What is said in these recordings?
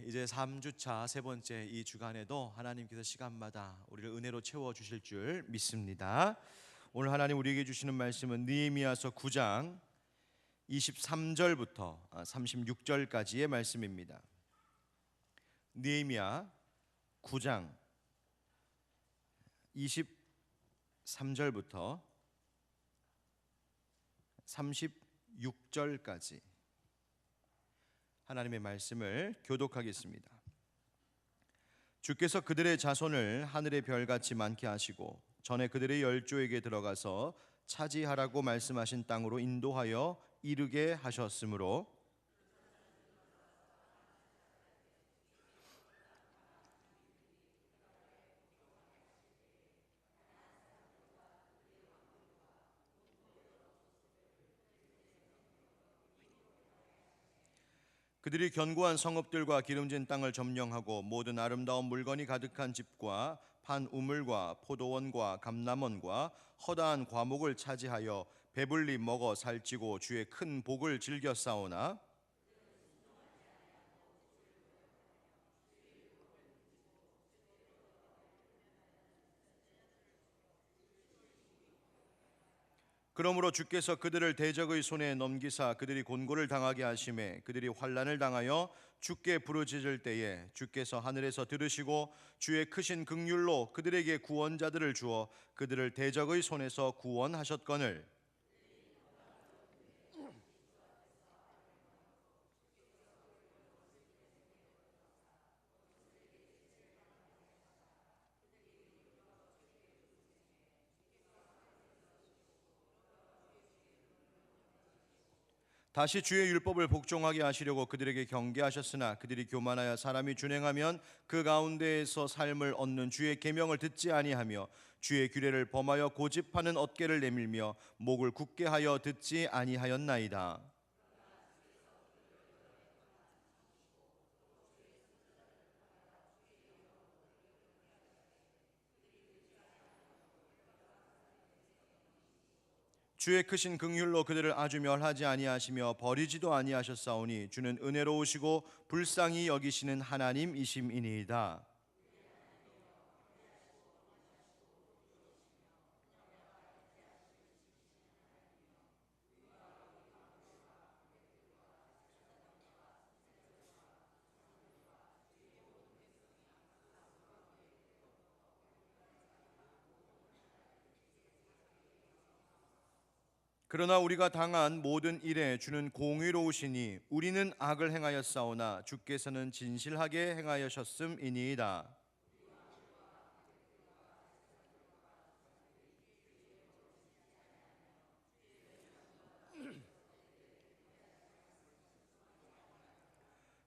이제 3주차 세 번째 이 주간에도 하나님께서 시간마다 우리를 은혜로 채워 주실 줄 믿습니다. 오늘 하나님 우리에게 주시는 말씀은 느헤미야서 9장 23절부터 36절까지의 말씀입니다. 느헤미야 9장 23절부터 36절까지 하나님의 말씀을 교독하겠습니다. 주께서 그들의 자손을 하늘의 별같이 많게 하시고 전에 그들의 열조에게 들어가서 차지하라고 말씀하신 땅으로 인도하여 이르게 하셨으므로 그들이 견고한 성읍들과 기름진 땅을 점령하고 모든 아름다운 물건이 가득한 집과 판 우물과 포도원과 감람원과 허다한 과목을 차지하여 배불리 먹어 살찌고 주의 큰 복을 즐겨 싸우나 그러므로 주께서 그들을 대적의 손에 넘기사 그들이 곤고를 당하게 하심에 그들이 환난을 당하여 주께 부르짖을 때에 주께서 하늘에서 들으시고 주의 크신 긍휼로 그들에게 구원자들을 주어 그들을 대적의 손에서 구원하셨거늘 다시 주의 율법을 복종하게 하시려고 그들에게 경계하셨으나 그들이 교만하여 사람이 준행하면 그 가운데에서 삶을 얻는 주의 계명을 듣지 아니하며 주의 규례를 범하여 고집하는 어깨를 내밀며 목을 굳게 하여 듣지 아니하였나이다. 주의 크신 긍휼로 그들을 아주 멸하지 아니하시며 버리지도 아니하셨사오니 주는 은혜로우시고 불쌍히 여기시는 하나님이심이니이다. 그러나 우리가 당한 모든 일에 주는 공의로우시니 우리는 악을 행하였사오나 주께서는 진실하게 행하셨음이니이다.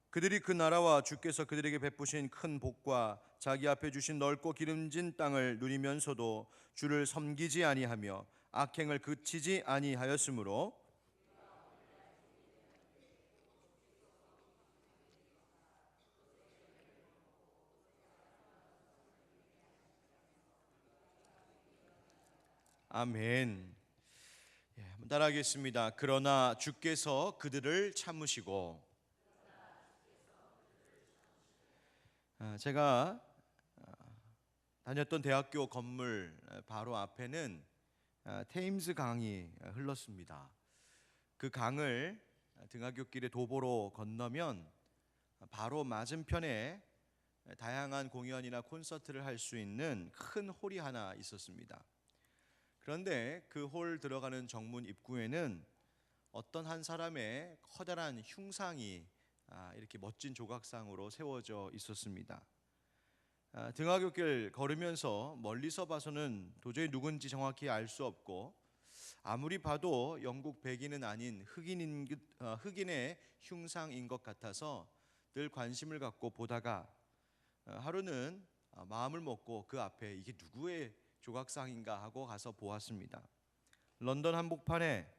그들이 그 나라와 주께서 그들에게 베푸신 큰 복과 자기 앞에 주신 넓고 기름진 땅을 누리면서도 주를 섬기지 아니하며 악행을 그치지 아니하였으므로 아멘. 한번 따라하겠습니다. 그러나 주께서 그들을 참으시고 제가 다녔던 대학교 건물 바로 앞에는 테임스 강이 흘렀습니다. 그 강을 등하굣길에 도보로 건너면 바로 맞은편에 다양한 공연이나 콘서트를 할 수 있는 큰 홀이 하나 있었습니다. 그런데 그 홀 들어가는 정문 입구에는 어떤 한 사람의 커다란 흉상이 이렇게 멋진 조각상으로 세워져 있었습니다. 등하굣길 걸으면서 멀리서 봐서는 도저히 누군지 정확히 알 수 없고 아무리 봐도 영국 백인은 아닌 흑인의 흉상인 것 같아서 늘 관심을 갖고 보다가 하루는 마음을 먹고 그 앞에 이게 누구의 조각상인가 하고 가서 보았습니다. 런던 한복판에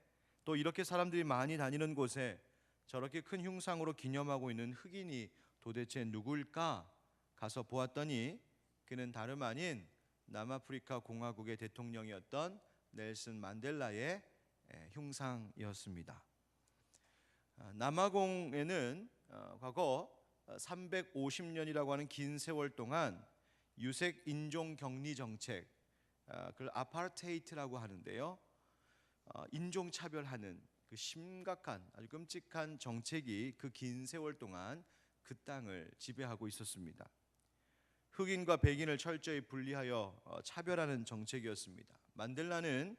또 이렇게 사람들이 많이 다니는 곳에 저렇게 큰 흉상으로 기념하고 있는 흑인이 도대체 누굴까 가서 보았더니 그는 다름 아닌 남아프리카 공화국의 대통령이었던 넬슨 만델라의 흉상이었습니다. 남아공에는 과거 350년이라고 하는 긴 세월 동안 유색 인종 격리 정책, 그걸 아파르테이트라고 하는데요. 인종 차별하는 그 심각한 아주 끔찍한 정책이 그 긴 세월 동안 그 땅을 지배하고 있었습니다. 흑인과 백인을 철저히 분리하여 차별하는 정책이었습니다. 만델라는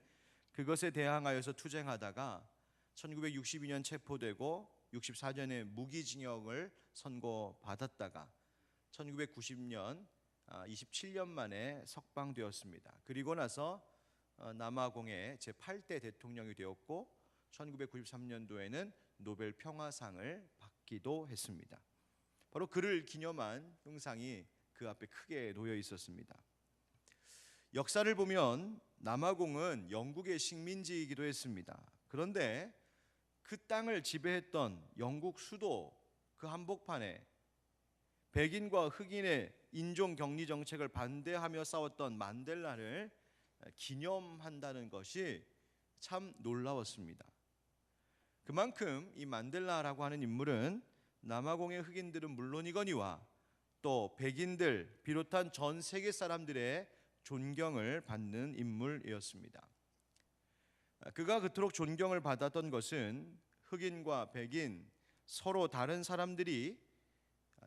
그것에 대항하여서 투쟁하다가 1962년 체포되고 64년에 무기징역을 선고받았다가 1990년 27년 만에 석방되었습니다. 그리고 나서 남아공의 제8대 대통령이 되었고 1993년도에는 노벨 평화상을 받기도 했습니다. 바로 그를 기념한 흉상이 그 앞에 크게 놓여 있었습니다. 역사를 보면 남아공은 영국의 식민지이기도 했습니다. 그런데 그 땅을 지배했던 영국 수도 그 한복판에 백인과 흑인의 인종 격리 정책을 반대하며 싸웠던 만델라를 기념한다는 것이 참 놀라웠습니다. 그만큼 이 만델라라고 하는 인물은 남아공의 흑인들은 물론이거니와 또 백인들 비롯한 전 세계 사람들의 존경을 받는 인물이었습니다. 그가 그토록 존경을 받았던 것은 흑인과 백인 서로 다른 사람들이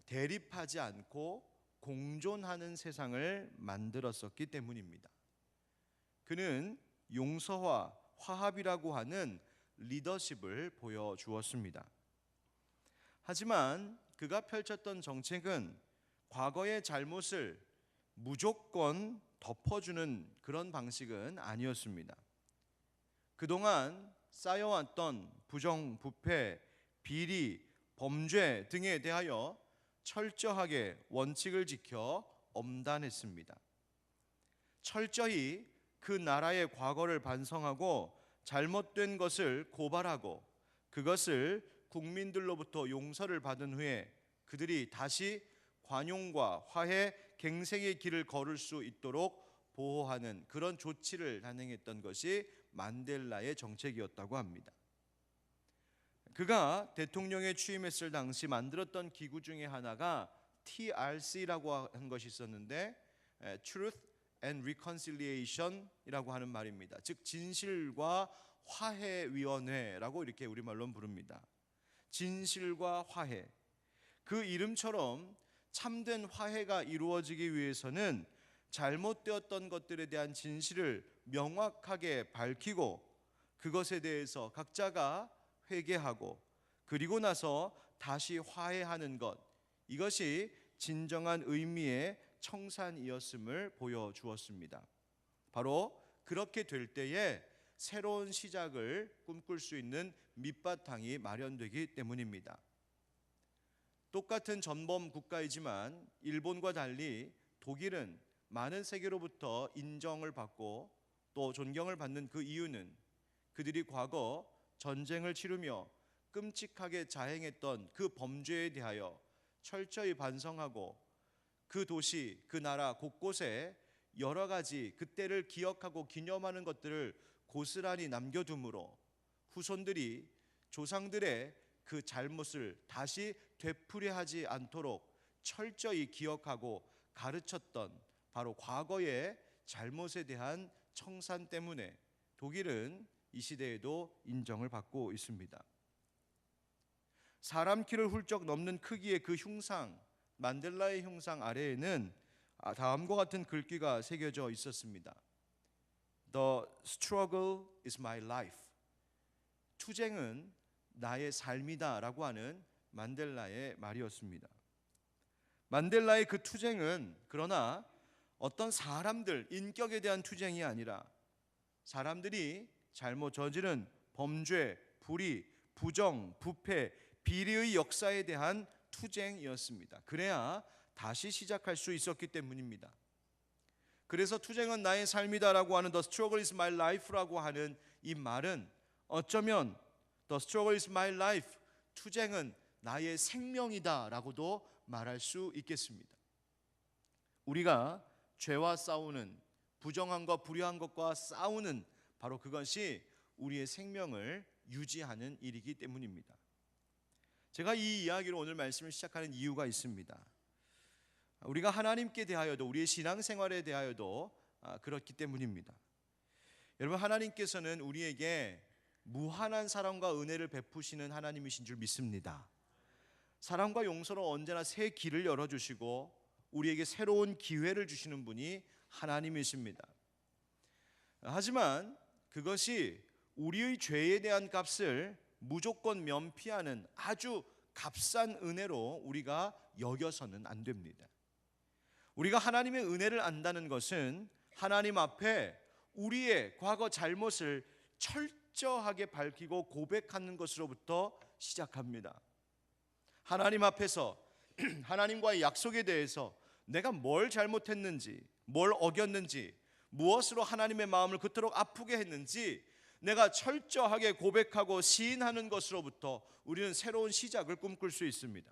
대립하지 않고 공존하는 세상을 만들었었기 때문입니다. 그는 용서와 화합이라고 하는 리더십을 보여주었습니다. 하지만 그가 펼쳤던 정책은 과거의 잘못을 무조건 덮어주는 그런 방식은 아니었습니다. 그동안 쌓여왔던 부정부패, 비리, 범죄 등에 대하여 철저하게 원칙을 지켜 엄단했습니다. 철저히 그 나라의 과거를 반성하고 잘못된 것을 고발하고 그것을 국민들로부터 용서를 받은 후에 그들이 다시 관용과 화해, 갱생의 길을 걸을 수 있도록 보호하는 그런 조치를 단행했던 것이 만델라의 정책이었다고 합니다. 그가 대통령에 취임했을 당시 만들었던 기구 중에 하나가 TRC라고 한 것이 있었는데 Truth and Reconciliation이라고 하는 말입니다. 즉 진실과 화해위원회라고 이렇게 우리말로 부릅니다. 진실과 화해. 그 이름처럼 참된 화해가 이루어지기 위해서는 잘못되었던 것들에 대한 진실을 명확하게 밝히고 그것에 대해서 각자가 회개하고 그리고 나서 다시 화해하는 것, 이것이 진정한 의미의 청산이었음을 보여주었습니다. 바로 그렇게 될 때에 새로운 시작을 꿈꿀 수 있는 밑바탕이 마련되기 때문입니다. 똑같은 전범 국가이지만 일본과 달리 독일은 많은 세계로부터 인정을 받고 또 존경을 받는 그 이유는 그들이 과거 전쟁을 치르며 끔찍하게 자행했던 그 범죄에 대하여 철저히 반성하고 그 도시, 그 나라 곳곳에 여러 가지 그때를 기억하고 기념하는 것들을 고스란히 남겨두므로 후손들이 조상들의 그 잘못을 다시 되풀이하지 않도록 철저히 기억하고 가르쳤던 바로 과거의 잘못에 대한 청산 때문에 독일은 이 시대에도 인정을 받고 있습니다. 사람 키를 훌쩍 넘는 크기의 그 흉상, 만델라의 흉상 아래에는 다음과 같은 글귀가 새겨져 있었습니다. The struggle is my life. 투쟁은 나의 삶이다 라고 하는 만델라의 말이었습니다. 만델라의 그 투쟁은 그러나 어떤 사람들, 인격에 대한 투쟁이 아니라 사람들이 잘못 저지른 범죄, 불의, 부정, 부패, 비리의 역사에 대한 투쟁이었습니다. 그래야 다시 시작할 수 있었기 때문입니다. 그래서 투쟁은 나의 삶이다라고 하는 The struggle is my life라고 하는 이 말은 어쩌면 The struggle is my life, 투쟁은 나의 생명이다라고도 말할 수 있겠습니다. 우리가 죄와 싸우는, 부정함과 불의한 것과 싸우는 바로 그것이 우리의 생명을 유지하는 일이기 때문입니다. 제가 이 이야기로 오늘 말씀을 시작하는 이유가 있습니다. 우리가 하나님께 대하여도 우리의 신앙생활에 대하여도 그렇기 때문입니다. 여러분, 하나님께서는 우리에게 무한한 사랑과 은혜를 베푸시는 하나님이신 줄 믿습니다. 사랑과 용서로 언제나 새 길을 열어주시고 우리에게 새로운 기회를 주시는 분이 하나님이십니다. 하지만 그것이 우리의 죄에 대한 값을 무조건 면피하는 아주 값싼 은혜로 우리가 여겨서는 안 됩니다. 우리가 하나님의 은혜를 안다는 것은 하나님 앞에 우리의 과거 잘못을 철저하게 밝히고 고백하는 것으로부터 시작합니다. 하나님 앞에서 하나님과의 약속에 대해서 내가 뭘 잘못했는지, 뭘 어겼는지, 무엇으로 하나님의 마음을 그토록 아프게 했는지 내가 철저하게 고백하고 시인하는 것으로부터 우리는 새로운 시작을 꿈꿀 수 있습니다.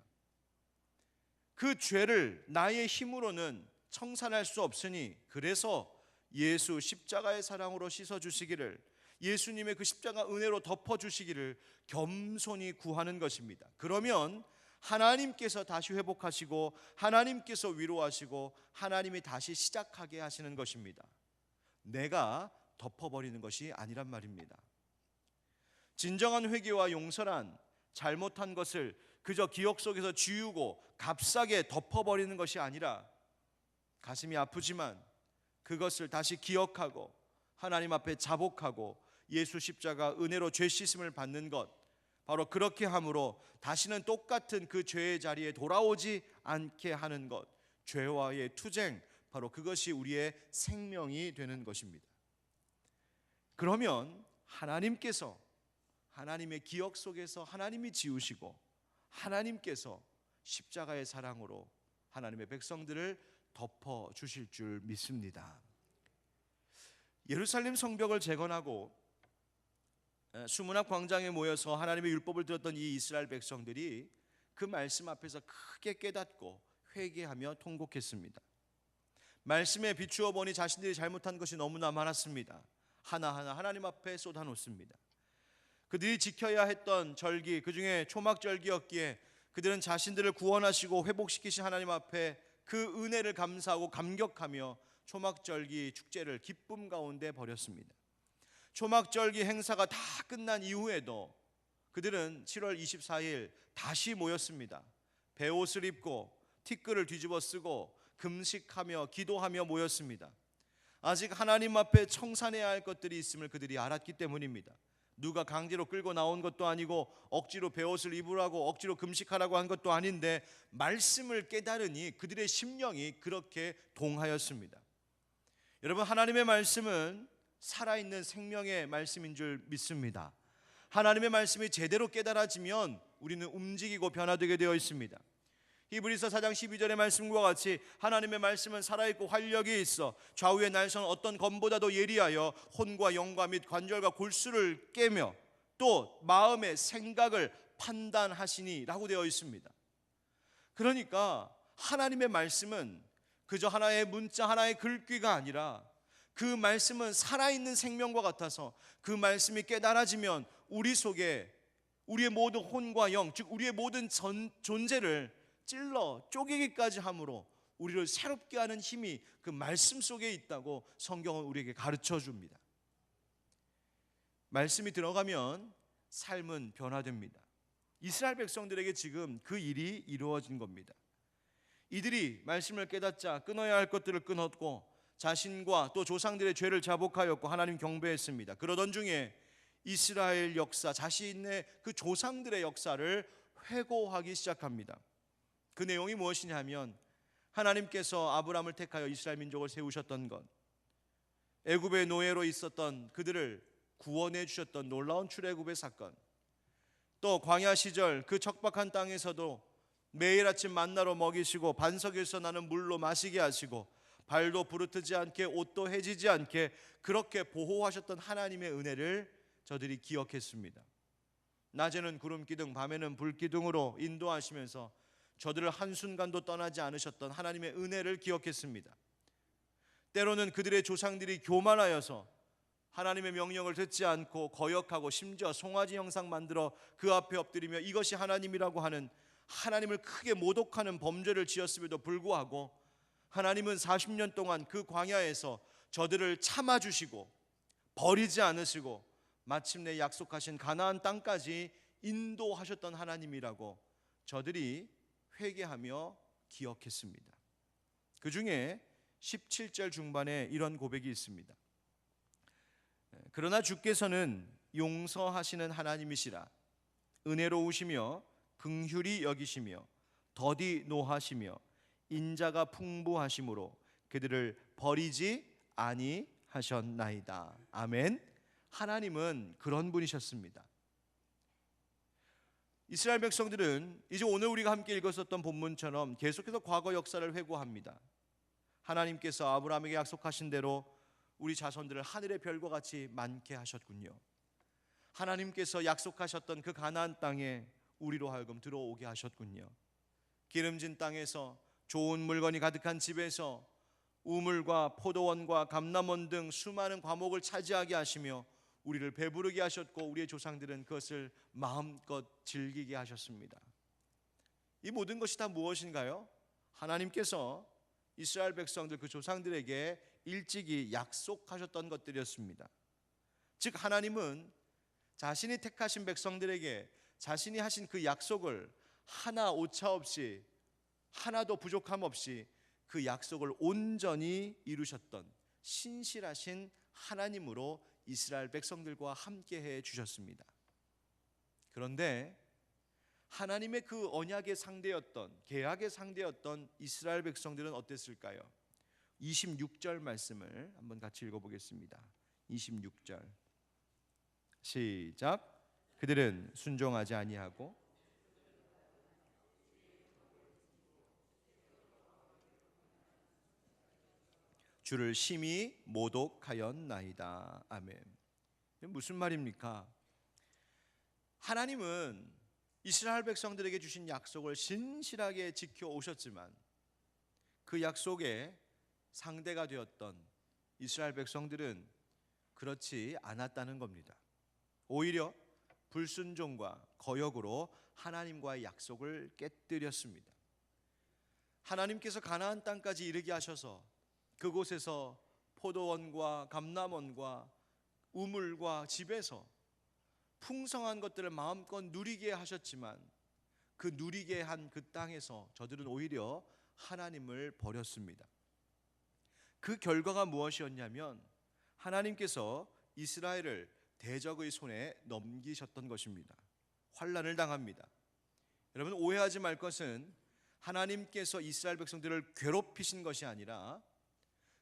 그 죄를 나의 힘으로는 청산할 수 없으니 그래서 예수 십자가의 사랑으로 씻어주시기를, 예수님의 그 십자가 은혜로 덮어주시기를 겸손히 구하는 것입니다. 그러면 하나님께서 다시 회복하시고 하나님께서 위로하시고 하나님이 다시 시작하게 하시는 것입니다. 내가 덮어버리는 것이 아니란 말입니다. 진정한 회개와 용서란 잘못한 것을 그저 기억 속에서 지우고 값싸게 덮어버리는 것이 아니라 가슴이 아프지만 그것을 다시 기억하고 하나님 앞에 자복하고 예수 십자가 은혜로 죄 씻음을 받는 것, 바로 그렇게 함으로 다시는 똑같은 그 죄의 자리에 돌아오지 않게 하는 것, 죄와의 투쟁, 바로 그것이 우리의 생명이 되는 것입니다. 그러면 하나님께서 하나님의 기억 속에서 하나님이 지우시고 하나님께서 십자가의 사랑으로 하나님의 백성들을 덮어 주실 줄 믿습니다. 예루살렘 성벽을 재건하고 수문학 광장에 모여서 하나님의 율법을 들었던 이 이스라엘 백성들이 그 말씀 앞에서 크게 깨닫고 회개하며 통곡했습니다. 말씀에 비추어 보니 자신들이 잘못한 것이 너무나 많았습니다. 하나하나 하나님 앞에 쏟아놓습니다. 그들이 지켜야 했던 절기, 그 중에 초막절기였기에 그들은 자신들을 구원하시고 회복시키신 하나님 앞에 그 은혜를 감사하고 감격하며 초막절기 축제를 기쁨 가운데 벌였습니다. 초막절기 행사가 다 끝난 이후에도 그들은 7월 24일 다시 모였습니다. 베옷을 입고 티끌을 뒤집어 쓰고 금식하며 기도하며 모였습니다. 아직 하나님 앞에 청산해야 할 것들이 있음을 그들이 알았기 때문입니다. 누가 강제로 끌고 나온 것도 아니고 억지로 베옷을 입으라고 억지로 금식하라고 한 것도 아닌데 말씀을 깨달으니 그들의 심령이 그렇게 동하였습니다. 여러분, 하나님의 말씀은 살아있는 생명의 말씀인 줄 믿습니다. 하나님의 말씀이 제대로 깨달아지면 우리는 움직이고 변화되게 되어 있습니다. 히브리서 4장 12절의 말씀과 같이 하나님의 말씀은 살아있고 활력이 있어 좌우의 날선 어떤 검보다도 예리하여 혼과 영과 및 관절과 골수를 깨며 또 마음의 생각을 판단하시니 라고 되어 있습니다. 그러니까 하나님의 말씀은 그저 하나의 문자, 하나의 글귀가 아니라 그 말씀은 살아있는 생명과 같아서 그 말씀이 깨달아지면 우리 속에 우리의 모든 혼과 영, 즉 우리의 모든 존재를 찔러 쪼개기까지 함으로 우리를 새롭게 하는 힘이 그 말씀 속에 있다고 성경은 우리에게 가르쳐 줍니다. 말씀이 들어가면 삶은 변화됩니다. 이스라엘 백성들에게 지금 그 일이 이루어진 겁니다. 이들이 말씀을 깨닫자 끊어야 할 것들을 끊었고 자신과 또 조상들의 죄를 자복하였고 하나님 경배했습니다. 그러던 중에 이스라엘 역사, 자신의 그 조상들의 역사를 회고하기 시작합니다. 그 내용이 무엇이냐 하면 하나님께서 아브라함을 택하여 이스라엘 민족을 세우셨던 것, 애굽의 노예로 있었던 그들을 구원해 주셨던 놀라운 출애굽의 사건, 또 광야 시절 그 척박한 땅에서도 매일 아침 만나로 먹이시고 반석에서 나는 물로 마시게 하시고 발도 부르트지 않게 옷도 해지지 않게 그렇게 보호하셨던 하나님의 은혜를 저들이 기억했습니다. 낮에는 구름 기둥, 밤에는 불 기둥으로 인도하시면서 저들을 한순간도 떠나지 않으셨던 하나님의 은혜를 기억했습니다. 때로는 그들의 조상들이 교만하여서 하나님의 명령을 듣지 않고 거역하고 심지어 송아지 형상 만들어 그 앞에 엎드리며 이것이 하나님이라고 하는, 하나님을 크게 모독하는 범죄를 지었음에도 불구하고 하나님은 40년 동안 그 광야에서 저들을 참아주시고 버리지 않으시고 마침내 약속하신 가나안 땅까지 인도하셨던 하나님이라고 저들이 회개하며 기억했습니다. 그 중에 17절 중반에 이런 고백이 있습니다. 그러나 주께서는 용서하시는 하나님이시라. 은혜로우시며 긍휼히 여기시며 더디 노하시며 인자가 풍부하심으로 그들을 버리지 아니하셨나이다. 아멘. 하나님은 그런 분이셨습니다. 이스라엘 백성들은 이제 오늘 우리가 함께 읽었었던 본문처럼 계속해서 과거 역사를 회고합니다. 하나님께서 아브라함에게 약속하신 대로 우리 자손들을 하늘의 별과 같이 많게 하셨군요. 하나님께서 약속하셨던 그 가나안 땅에 우리로 하여금 들어오게 하셨군요. 기름진 땅에서 좋은 물건이 가득한 집에서 우물과 포도원과 감람원 등 수많은 과목을 차지하게 하시며 우리를 배부르게 하셨고 우리의 조상들은 그것을 마음껏 즐기게 하셨습니다. 이 모든 것이 다 무엇인가요? 하나님께서 이스라엘 백성들 그 조상들에게 일찍이 약속하셨던 것들이었습니다. 즉 하나님은 자신이 택하신 백성들에게 자신이 하신 그 약속을 하나 오차 없이 하나도 부족함 없이 그 약속을 온전히 이루셨던 신실하신 하나님으로 이스라엘 백성들과 함께해 주셨습니다. 그런데 하나님의 그 언약의 상대였던, 계약의 상대였던 이스라엘 백성들은 어땠을까요? 26절 말씀을 한번 같이 읽어보겠습니다. 26절 시작. 그들은 순종하지 아니하고 주를 심히 모독하였나이다. 아멘. 무슨 말입니까? 하나님은 이스라엘 백성들에게 주신 약속을 신실하게 지켜오셨지만 그 약속에 상대가 되었던 이스라엘 백성들은 그렇지 않았다는 겁니다. 오히려 불순종과 거역으로 하나님과의 약속을 깨뜨렸습니다. 하나님께서 가나안 땅까지 이르게 하셔서 그곳에서 포도원과 감람원과 우물과 집에서 풍성한 것들을 마음껏 누리게 하셨지만 그 누리게 한 그 땅에서 저들은 오히려 하나님을 버렸습니다. 그 결과가 무엇이었냐면 하나님께서 이스라엘을 대적의 손에 넘기셨던 것입니다. 환난을 당합니다. 여러분 오해하지 말 것은 하나님께서 이스라엘 백성들을 괴롭히신 것이 아니라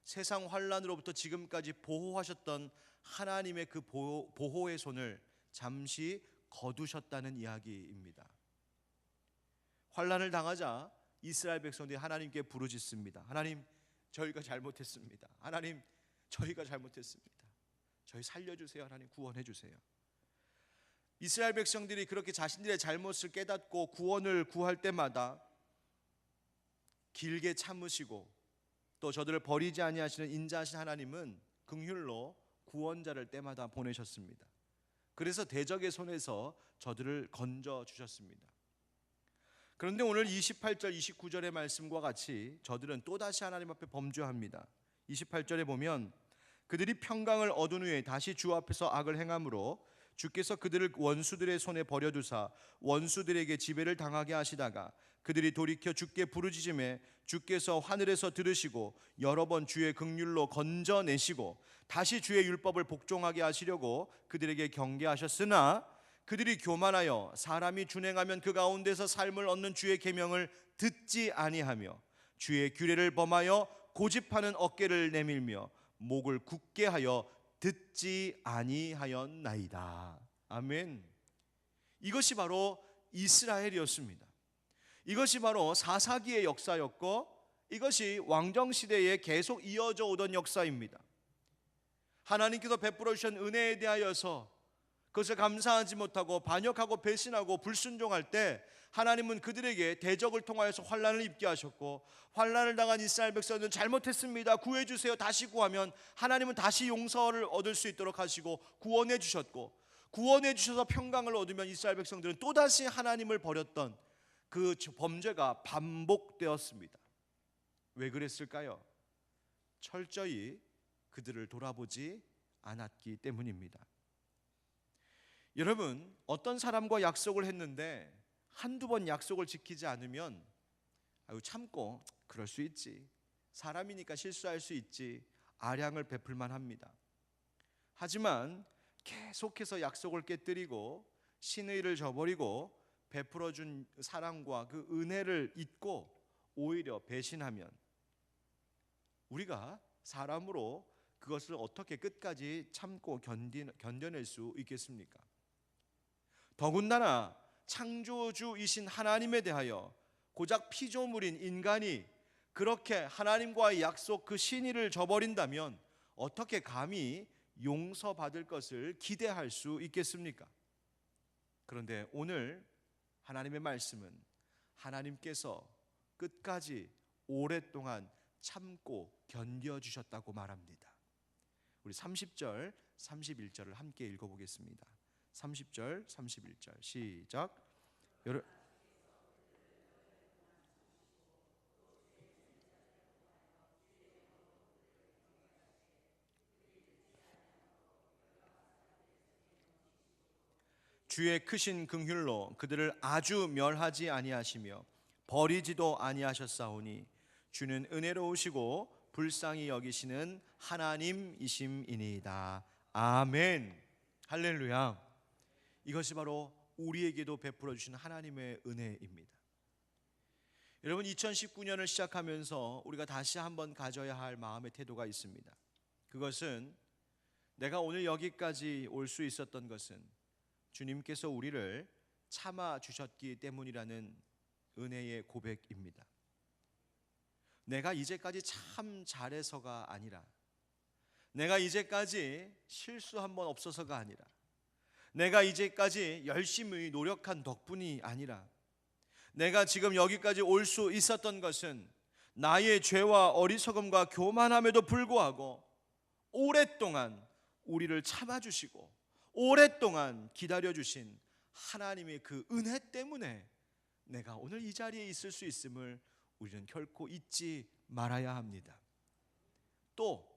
세상 환난으로부터 지금까지 보호하셨던 하나님의 그 보호의 손을 잠시 거두셨다는 이야기입니다. 환난을 당하자 이스라엘 백성들이 하나님께 부르짖습니다. 하나님, 저희가 잘못했습니다. 하나님, 저희가 잘못했습니다. 저희 살려주세요. 하나님, 구원해 주세요. 이스라엘 백성들이 그렇게 자신들의 잘못을 깨닫고 구원을 구할 때마다 길게 참으시고 또 저들을 버리지 아니하시는 인자하신 하나님은 긍휼로 구원자를 때마다 보내셨습니다. 그래서 대적의 손에서 저들을 건져 주셨습니다. 그런데 오늘 28절 29절의 말씀과 같이 저들은 또다시 하나님 앞에 범죄합니다. 28절에 보면 그들이 평강을 얻은 후에 다시 주 앞에서 악을 행함으로 주께서 그들을 원수들의 손에 버려두사 원수들에게 지배를 당하게 하시다가 그들이 돌이켜 주께 부르짖음에 주께서 하늘에서 들으시고 여러 번 주의 긍휼로 건져내시고 다시 주의 율법을 복종하게 하시려고 그들에게 경계하셨으나 그들이 교만하여 사람이 준행하면 그 가운데서 삶을 얻는 주의 계명을 듣지 아니하며 주의 규례를 범하여 고집하는 어깨를 내밀며 목을 굳게 하여 듣지 아니하였나이다. 아멘. 이것이 바로 이스라엘이었습니다. 이것이 바로 사사기의 역사였고 이것이 왕정시대에 계속 이어져 오던 역사입니다. 하나님께서 베풀어 주신 은혜에 대하여서 그것을 감사하지 못하고 반역하고 배신하고 불순종할 때 하나님은 그들에게 대적을 통하여서 환난을 입게 하셨고, 환난을 당한 이스라엘 백성들은 잘못했습니다, 구해주세요, 다시 구하면 하나님은 다시 용서를 얻을 수 있도록 하시고 구원해 주셨고, 구원해 주셔서 평강을 얻으면 이스라엘 백성들은 또다시 하나님을 버렸던 그 범죄가 반복되었습니다. 왜 그랬을까요? 철저히 그들을 돌아보지 않았기 때문입니다. 여러분, 어떤 사람과 약속을 했는데 한두 번 약속을 지키지 않으면 참고 그럴 수 있지, 사람이니까 실수할 수 있지, 아량을 베풀만 합니다. 하지만 계속해서 약속을 깨뜨리고 신의를 저버리고 베풀어준 사랑과 그 은혜를 잊고 오히려 배신하면 우리가 사람으로 그것을 어떻게 끝까지 참고 견뎌낼 수 있겠습니까? 더군다나 창조주이신 하나님에 대하여 고작 피조물인 인간이 그렇게 하나님과의 약속 그 신의를 저버린다면 어떻게 감히 용서받을 것을 기대할 수 있겠습니까? 그런데 오늘 하나님의 말씀은 하나님께서 끝까지 오랫동안 참고 견뎌주셨다고 말합니다. 우리 30절, 31절을 함께 읽어보겠습니다. 30절, 31절 시작. 주의 크신 긍휼로 그들을 아주 멸하지 아니하시며 버리지도 아니하셨사오니 주는 은혜로우시고 불쌍히 여기시는 하나님이심이니이다. 아멘. 할렐루야. 이것이 바로 우리에게도 베풀어 주신 하나님의 은혜입니다. 여러분, 2019년을 시작하면서 우리가 다시 한번 가져야 할 마음의 태도가 있습니다. 그것은 내가 오늘 여기까지 올 수 있었던 것은 주님께서 우리를 참아 주셨기 때문이라는 은혜의 고백입니다. 내가 이제까지 참 잘해서가 아니라, 내가 이제까지 실수 한 번 없어서가 아니라, 내가 이제까지 열심히 노력한 덕분이 아니라, 내가 지금 여기까지 올 수 있었던 것은 나의 죄와 어리석음과 교만함에도 불구하고 오랫동안 우리를 참아주시고 오랫동안 기다려주신 하나님의 그 은혜 때문에 내가 오늘 이 자리에 있을 수 있음을 우리는 결코 잊지 말아야 합니다. 또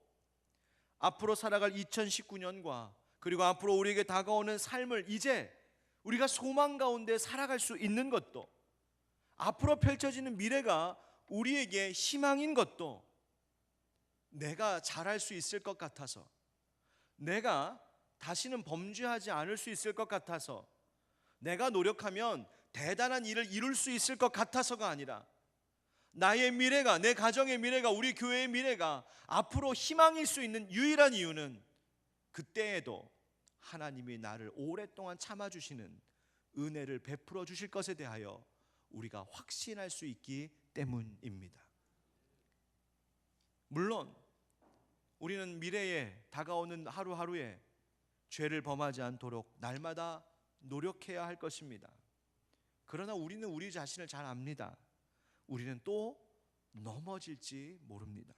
앞으로 살아갈 2019년과 그리고 앞으로 우리에게 다가오는 삶을 이제 우리가 소망 가운데 살아갈 수 있는 것도, 앞으로 펼쳐지는 미래가 우리에게 희망인 것도 내가 잘할 수 있을 것 같아서, 내가 다시는 범죄하지 않을 수 있을 것 같아서, 내가 노력하면 대단한 일을 이룰 수 있을 것 같아서가 아니라, 나의 미래가, 내 가정의 미래가, 우리 교회의 미래가 앞으로 희망일 수 있는 유일한 이유는 그때에도 하나님이 나를 오랫동안 참아주시는 은혜를 베풀어 주실 것에 대하여 우리가 확신할 수 있기 때문입니다. 물론 우리는 미래에 다가오는 하루하루에 죄를 범하지 않도록 날마다 노력해야 할 것입니다. 그러나 우리는 우리 자신을 잘 압니다. 우리는 또 넘어질지 모릅니다.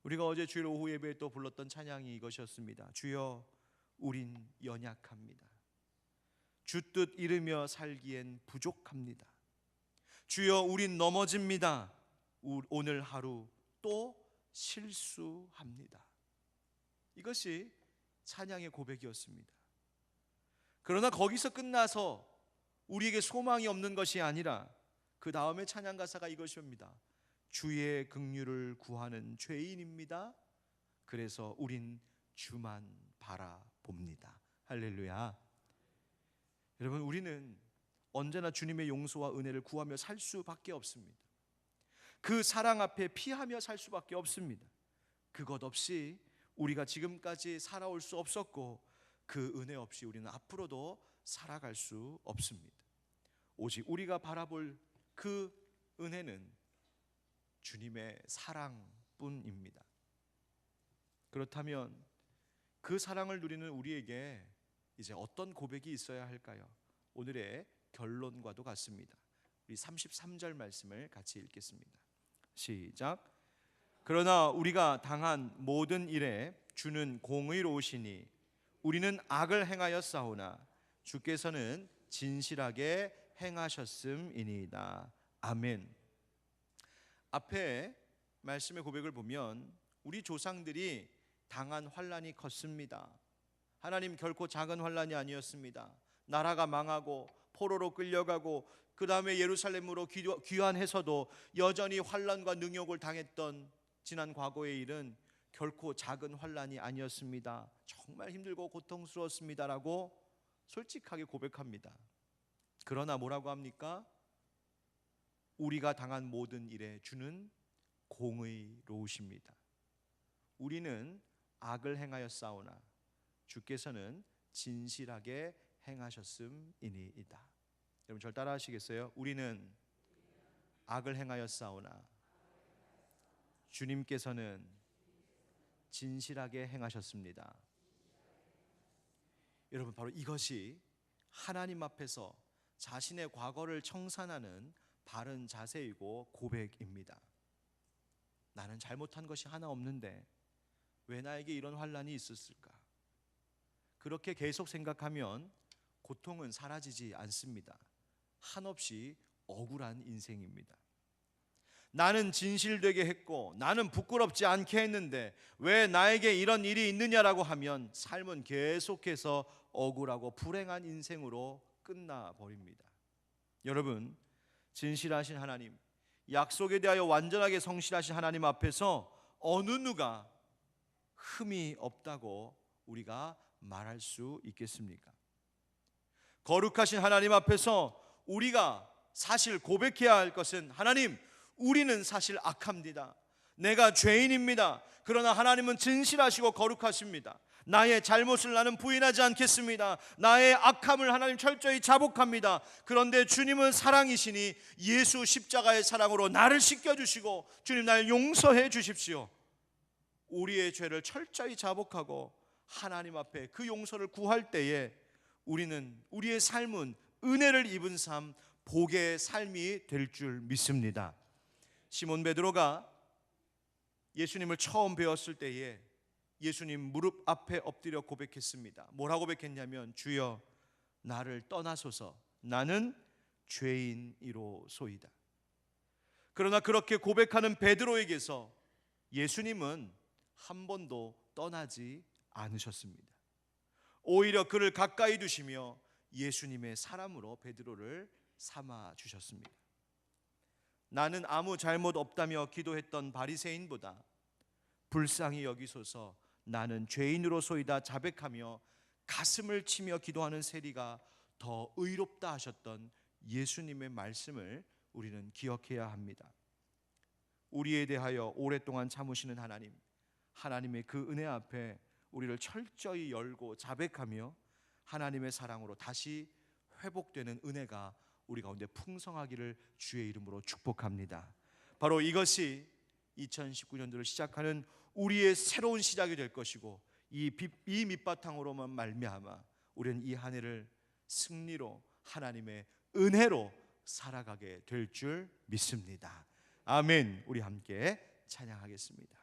우리가 어제 주일 오후 예배에 또 불렀던 찬양이 이것이었습니다. 주여 우린 연약합니다. 주 뜻 이루며 살기엔 부족합니다. 주여 우린 넘어집니다. 오늘 하루 또 실수합니다. 이것이 찬양의 고백이었습니다. 그러나 거기서 끝나서 우리에게 소망이 없는 것이 아니라 그 다음에 찬양 가사가 이것입니다. 주의 긍휼을 구하는 죄인입니다. 그래서 우린 주만 바라봅니다. 할렐루야. 여러분, 우리는 언제나 주님의 용서와 은혜를 구하며 살 수밖에 없습니다. 그 사랑 앞에 피하며 살 수밖에 없습니다. 그것 없이 우리가 지금까지 살아올 수 없었고, 그 은혜 없이 우리는 앞으로도 살아갈 수 없습니다. 오직 우리가 바라볼 그 은혜는 주님의 사랑뿐입니다. 그렇다면 그 사랑을 누리는 우리에게 이제 어떤 고백이 있어야 할까요? 오늘의 결론과도 같습니다. 우리 33절 말씀을 같이 읽겠습니다. 시작. 그러나 우리가 당한 모든 일에 주는 공의로우시니 우리는 악을 행하였사오나 주께서는 진실하게 행하셨음이니이다. 아멘. 앞에 말씀의 고백을 보면 우리 조상들이 당한 환난이 컸습니다. 하나님 결코 작은 환난이 아니었습니다. 나라가 망하고 포로로 끌려가고 그 다음에 예루살렘으로 귀환해서도 여전히 환난과 능욕을 당했던 지난 과거의 일은 결코 작은 환난이 아니었습니다. 정말 힘들고 고통스러웠습니다라고 솔직하게 고백합니다. 그러나 뭐라고 합니까? 우리가 당한 모든 일에 주는 공의로우십니다. 우리는 악을 행하였사오나 주께서는 진실하게 행하셨음이니이다. 여러분 절 따라 하시겠어요? 우리는 악을 행하였사오나 주님께서는 진실하게 행하셨습니다. 여러분 바로 이것이 하나님 앞에서 자신의 과거를 청산하는 바른 자세이고 고백입니다. 나는 잘못한 것이 하나 없는데 왜 나에게 이런 환난이 있었을까? 그렇게 계속 생각하면 고통은 사라지지 않습니다. 한없이 억울한 인생입니다. 나는 진실되게 했고 나는 부끄럽지 않게 했는데 왜 나에게 이런 일이 있느냐라고 하면 삶은 계속해서 억울하고 불행한 인생으로 끝나버립니다. 여러분, 진실하신 하나님, 약속에 대하여 완전하게 성실하신 하나님 앞에서 어느 누가 흠이 없다고 우리가 말할 수 있겠습니까? 거룩하신 하나님 앞에서 우리가 사실 고백해야 할 것은 하나님, 우리는 사실 악합니다. 내가 죄인입니다. 그러나 하나님은 진실하시고 거룩하십니다. 나의 잘못을 나는 부인하지 않겠습니다. 나의 악함을 하나님 철저히 자복합니다. 그런데 주님은 사랑이시니 예수 십자가의 사랑으로 나를 씻겨주시고 주님 나를 용서해 주십시오. 우리의 죄를 철저히 자복하고 하나님 앞에 그 용서를 구할 때에 우리의 삶은 은혜를 입은 삶, 복의 삶이 될 줄 믿습니다. 시몬 베드로가 예수님을 처음 배웠을 때에 예수님 무릎 앞에 엎드려 고백했습니다. 뭐라고 고백했냐면 주여 나를 떠나소서 나는 죄인이로소이다. 그러나 그렇게 고백하는 베드로에게서 예수님은 한 번도 떠나지 않으셨습니다. 오히려 그를 가까이 두시며 예수님의 사람으로 베드로를 삼아 주셨습니다. 나는 아무 잘못 없다며 기도했던 바리새인보다 불쌍히 여기소서 나는 죄인으로소이다 자백하며 가슴을 치며 기도하는 세리가 더 의롭다 하셨던 예수님의 말씀을 우리는 기억해야 합니다. 우리에 대하여 오랫동안 참으시는 하나님의 그 은혜 앞에 우리를 철저히 열고 자백하며 하나님의 사랑으로 다시 회복되는 은혜가 우리 가운데 풍성하기를 주의 이름으로 축복합니다. 바로 이것이 2019년도를 시작하는 우리의 새로운 시작이 될 것이고 이 밑바탕으로만 말미암아 우리는 이 한 해를 승리로 하나님의 은혜로 살아가게 될 줄 믿습니다. 아멘. 우리 함께 찬양하겠습니다.